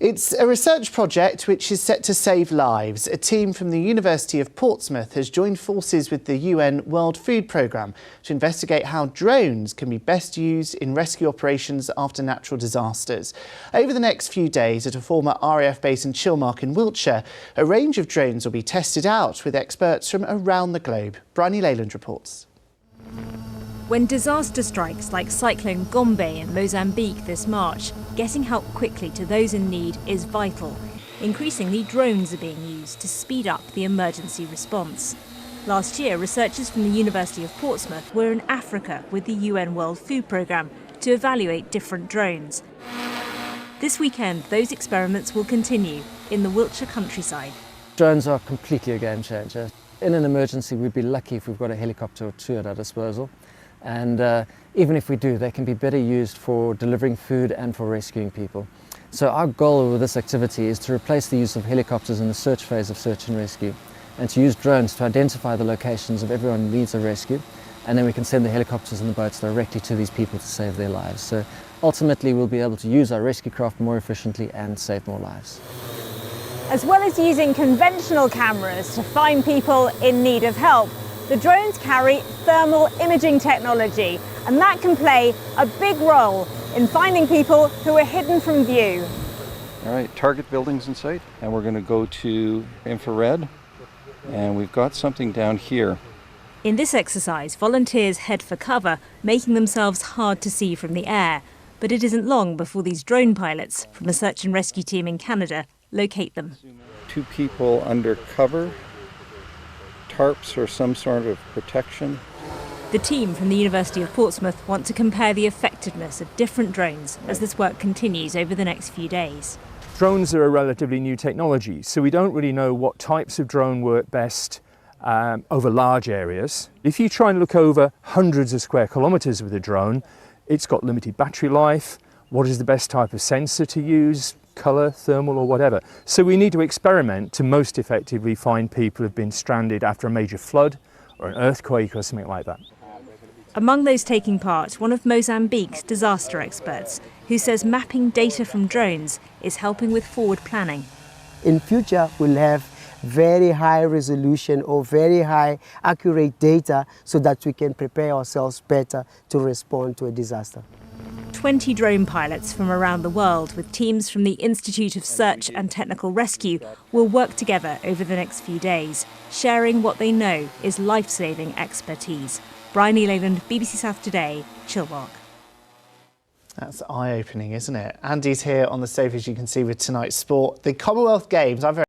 It's a research project which is set to save lives. A team from the University of Portsmouth has joined forces with the UN World Food Programme to investigate how drones can be best used in rescue operations after natural disasters. Over the next few days at a former RAF base in Chilmark in Wiltshire, a range of drones will be tested out with experts from around the globe. Bryony Leyland reports. When disaster strikes like Cyclone Gombe in Mozambique this March, getting help quickly to those in need is vital. Increasingly, drones are being used to speed up the emergency response. Last year, researchers from the University of Portsmouth were in Africa with the UN World Food Programme to evaluate different drones. This weekend, those experiments will continue in the Wiltshire countryside. Drones are completely a game changer. In an emergency, we'd be lucky if we've got a helicopter or two at our disposal. And even if we do, they can be better used for delivering food and for rescuing people. So our goal with this activity is to replace the use of helicopters in the search phase of search and rescue, and to use drones to identify the locations of everyone who needs a rescue, and then we can send the helicopters and the boats directly to these people to save their lives. So ultimately we'll be able to use our rescue craft more efficiently and save more lives. As well as using conventional cameras to find people in need of help, the drones carry thermal imaging technology, and that can play a big role in finding people who are hidden from view. All right, target buildings in sight, and we're going to go to infrared, and we've got something down here. In this exercise, volunteers head for cover, making themselves hard to see from the air. But it isn't long before these drone pilots from a search and rescue team in Canada locate them. 2 people under cover, tarps or some sort of protection. The team from the University of Portsmouth want to compare the effectiveness of different drones as this work continues over the next few days. Drones are a relatively new technology, so we don't really know what types of drone work best over large areas. If you try and look over hundreds of square kilometres with a drone, it's got limited battery life. What is the best type of sensor to use? Colour, thermal or whatever. So we need to experiment to most effectively find people who've been stranded after a major flood or an earthquake or something like that. Among those taking part, one of Mozambique's disaster experts, who says mapping data from drones is helping with forward planning. In future, we'll have very high resolution or very high accurate data so that we can prepare ourselves better to respond to a disaster. 20 drone pilots from around the world with teams from the Institute of Search and Technical Rescue will work together over the next few days, sharing what they know is life-saving expertise. Bryony Leyland, BBC South Today, Chilmark. That's eye-opening, isn't it? Andy's here on the sofa, as you can see, with tonight's sport. The Commonwealth Games, I'm very